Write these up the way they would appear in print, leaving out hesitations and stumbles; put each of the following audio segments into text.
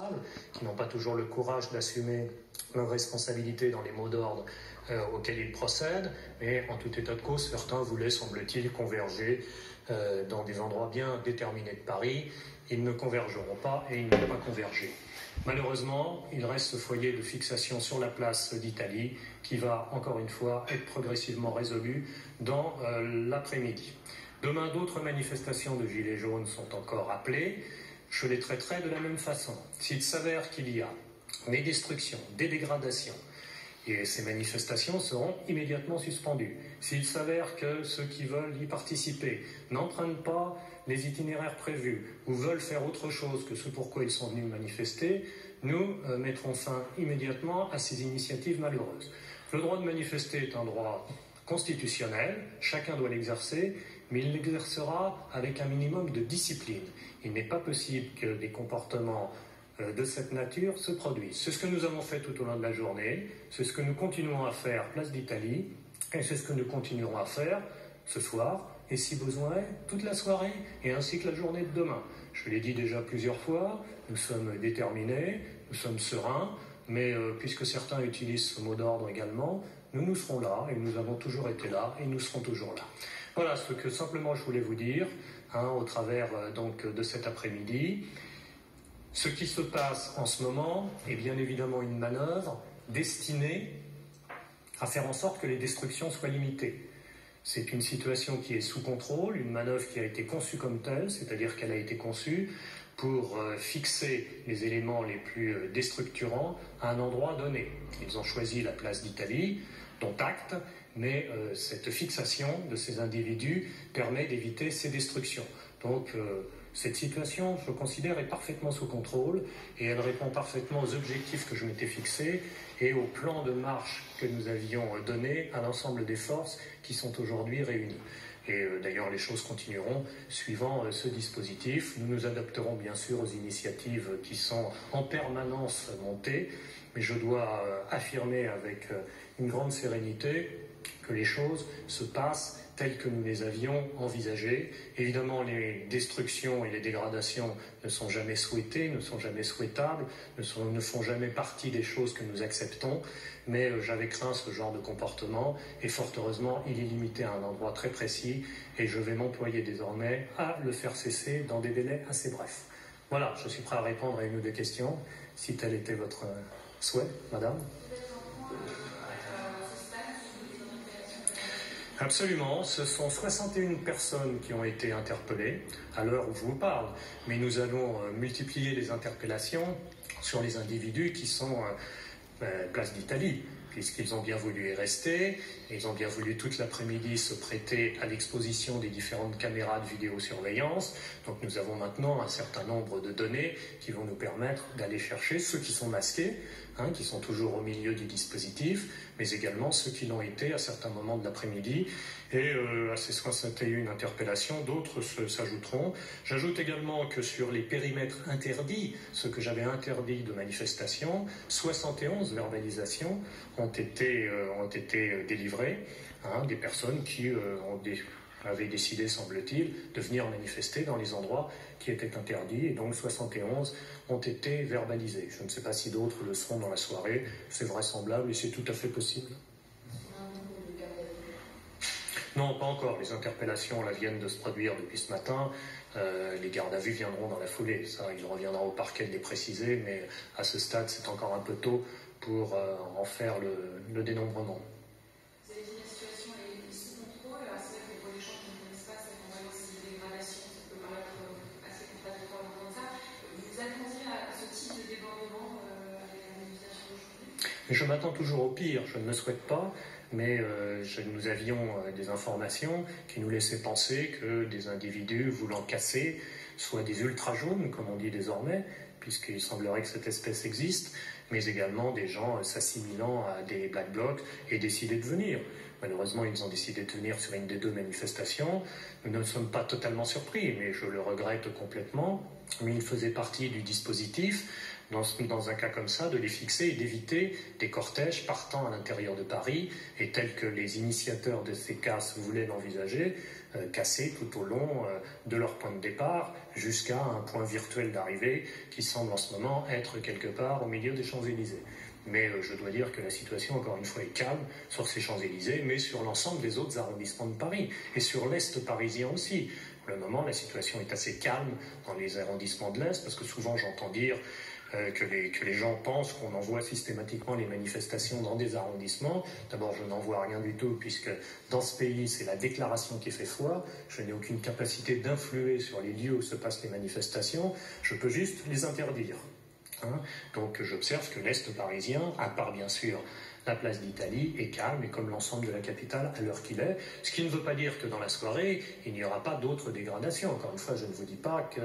responsables, qui n'ont pas toujours le courage d'assumer leurs responsabilités dans les mots d'ordre auxquels ils procèdent, mais en tout état de cause, certains voulaient, semble-t-il, converger dans des endroits bien déterminés de Paris. Ils ne convergeront pas et ils n'ont pas convergé. Malheureusement, il reste ce foyer de fixation sur la place d'Italie qui va, encore une fois, être progressivement résolu dans l'après-midi. Demain, d'autres manifestations de Gilets jaunes sont encore appelées. Je les traiterai de la même façon. S'il s'avère qu'il y a des destructions, des dégradations, et ces manifestations seront immédiatement suspendues. S'il s'avère que ceux qui veulent y participer n'empruntent pas les itinéraires prévus ou veulent faire autre chose que ce pourquoi ils sont venus manifester, nous mettrons fin immédiatement à ces initiatives malheureuses. Le droit de manifester est un droit constitutionnel, chacun doit l'exercer, mais il l'exercera avec un minimum de discipline. Il n'est pas possible que des comportements de cette nature se produisent. C'est ce que nous avons fait tout au long de la journée, c'est ce que nous continuons à faire place d'Italie, et c'est ce que nous continuerons à faire ce soir, et si besoin, toute la soirée, et ainsi que la journée de demain. Je l'ai dit déjà plusieurs fois, nous sommes déterminés, nous sommes sereins, mais puisque certains utilisent ce mot d'ordre également, nous serons là, et nous avons toujours été là, et nous serons toujours là. Voilà ce que simplement je voulais vous dire, au travers donc de cet après-midi. Ce qui se passe en ce moment est bien évidemment une manœuvre destinée à faire en sorte que les destructions soient limitées. C'est une situation qui est sous contrôle, une manœuvre qui a été conçue comme telle, c'est-à-dire qu'elle a été conçue pour fixer les éléments les plus déstructurants à un endroit donné. Ils ont choisi la place d'Italie, dont acte, mais cette fixation de ces individus permet d'éviter ces destructions. Donc cette situation, je considère, est parfaitement sous contrôle et elle répond parfaitement aux objectifs que je m'étais fixés et au plan de marche que nous avions donné à l'ensemble des forces qui sont aujourd'hui réunies. Et d'ailleurs, les choses continueront suivant ce dispositif. Nous nous adapterons bien sûr aux initiatives qui sont en permanence montées, mais je dois affirmer avec une grande sérénité que les choses se passent telles que nous les avions envisagées. Évidemment, les destructions et les dégradations ne sont jamais souhaitées, ne sont jamais souhaitables, ne font jamais partie des choses que nous acceptons, mais j'avais craint ce genre de comportement, et fort heureusement, il est limité à un endroit très précis, et je vais m'employer désormais à le faire cesser dans des délais assez brefs. Voilà, je suis prêt à répondre à une ou deux questions, si tel était votre souhait, madame. Absolument, ce sont 61 personnes qui ont été interpellées à l'heure où je vous parle, mais nous allons multiplier les interpellations sur les individus qui sont place d'Italie, puisqu'ils ont bien voulu y rester, ils ont bien voulu toute l'après-midi se prêter à l'exposition des différentes caméras de vidéosurveillance. Donc nous avons maintenant un certain nombre de données qui vont nous permettre d'aller chercher ceux qui sont masqués, qui sont toujours au milieu du dispositif, mais également ceux qui l'ont été à certains moments de l'après-midi. Et à ces 61 interpellations, d'autres s'ajouteront. J'ajoute également que sur les périmètres interdits, ce que j'avais interdit de manifestation, 71 verbalisations ont été délivrées, des personnes qui avaient décidé, semble-t-il, de venir manifester dans les endroits qui étaient interdits, et donc 71 ont été verbalisés. Je ne sais pas si d'autres le seront dans la soirée, c'est vraisemblable et c'est tout à fait possible. Non, pas encore. Les interpellations viennent de se produire depuis ce matin. Les gardes à vue viendront dans la foulée. Ça, il reviendra au parquet de les préciser, mais à ce stade, c'est encore un peu tôt pour en faire le dénombrement. Vous avez dit la situation est sous contrôle. C'est vrai que pour les gens qui ne connaissent pas, ça peut avoir aussi des dégradations, ça peut paraître assez contradictoire comme ça. Vous attendiez à ce type de débordement avec la manifestation d'aujourd'hui? Je m'attends toujours au pire. Je ne le souhaite pas. Mais nous avions des informations qui nous laissaient penser que des individus voulant casser, soit des ultra-jaunes, comme on dit désormais, puisqu'il semblerait que cette espèce existe, mais également des gens s'assimilant à des Black Blocs et décider de venir. Malheureusement, ils ont décidé de venir sur une des deux manifestations. Nous ne sommes pas totalement surpris, mais je le regrette complètement. Mais il faisait partie du dispositif dans un cas comme ça, de les fixer et d'éviter des cortèges partant à l'intérieur de Paris et tels que les initiateurs de ces casses voulaient l'envisager, cassés tout au long de leur point de départ jusqu'à un point virtuel d'arrivée qui semble en ce moment être quelque part au milieu des Champs-Élysées. Mais je dois dire que la situation, encore une fois, est calme sur ces Champs-Élysées, mais sur l'ensemble des autres arrondissements de Paris et sur l'Est parisien aussi. Pour le moment, la situation est assez calme dans les arrondissements de l'Est, parce que souvent j'entends dire que les gens pensent qu'on envoie systématiquement les manifestations dans des arrondissements. D'abord, je n'en vois rien du tout, puisque dans ce pays, c'est la déclaration qui fait foi. Je n'ai aucune capacité d'influer sur les lieux où se passent les manifestations. Je peux juste les interdire. Donc j'observe que l'Est parisien, à part bien sûr la place d'Italie, est calme, et comme l'ensemble de la capitale à l'heure qu'il est, ce qui ne veut pas dire que dans la soirée, il n'y aura pas d'autres dégradations. Encore une fois, je ne vous dis pas que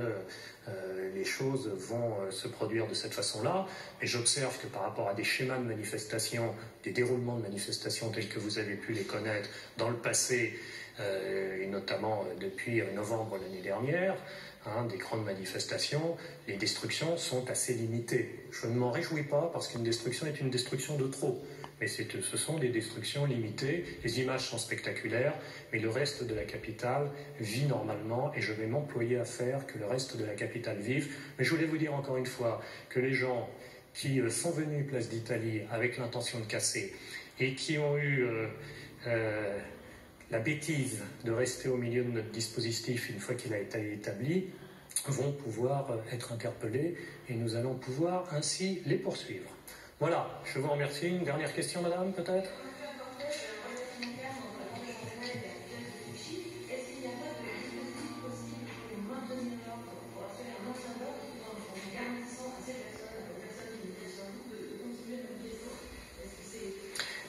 les choses vont se produire de cette façon-là, mais j'observe que par rapport à des schémas de manifestation, des déroulements de manifestations tels que vous avez pu les connaître dans le passé, et notamment depuis novembre l'année dernière, des grandes manifestations, les destructions sont assez limitées. Je ne m'en réjouis pas parce qu'une destruction est une destruction de trop. Mais ce sont des destructions limitées, les images sont spectaculaires, mais le reste de la capitale vit normalement et je vais m'employer à faire que le reste de la capitale vive. Mais je voulais vous dire encore une fois que les gens qui sont venus place d'Italie avec l'intention de casser et qui ont eu la bêtise de rester au milieu de notre dispositif une fois qu'il a été établi, vont pouvoir être interpellés et nous allons pouvoir ainsi les poursuivre. Voilà, je vous remercie. Une dernière question, madame, peut-être ?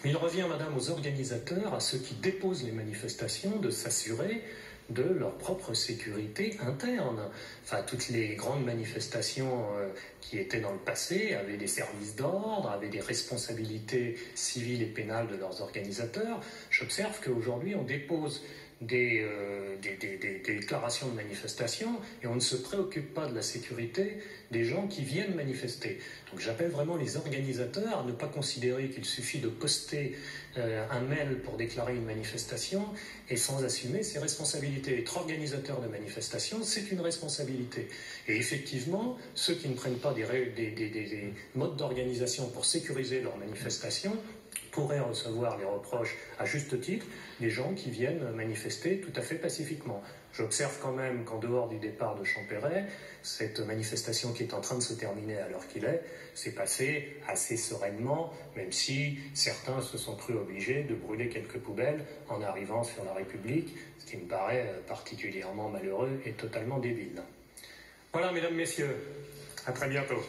Il revient, madame, aux organisateurs, à ceux qui déposent les manifestations, de s'assurer de leur propre sécurité interne. Enfin, toutes les grandes manifestations qui étaient dans le passé avaient des services d'ordre, avaient des responsabilités civiles et pénales de leurs organisateurs. J'observe qu'aujourd'hui, on dépose des déclarations de manifestation et on ne se préoccupe pas de la sécurité des gens qui viennent manifester. Donc j'appelle vraiment les organisateurs à ne pas considérer qu'il suffit de poster un mail pour déclarer une manifestation et sans assumer ses responsabilités. Être organisateur de manifestation, c'est une responsabilité. Et effectivement, ceux qui ne prennent pas des modes d'organisation pour sécuriser leurs manifestations pourraient recevoir les reproches à juste titre des gens qui viennent manifester tout à fait pacifiquement. J'observe quand même qu'en dehors du départ de Champéret, cette manifestation qui est en train de se terminer à l'heure qu'il est, s'est passée assez sereinement, même si certains se sont crus obligés de brûler quelques poubelles en arrivant sur la République, ce qui me paraît particulièrement malheureux et totalement débile. Voilà, mesdames, messieurs, à très bientôt.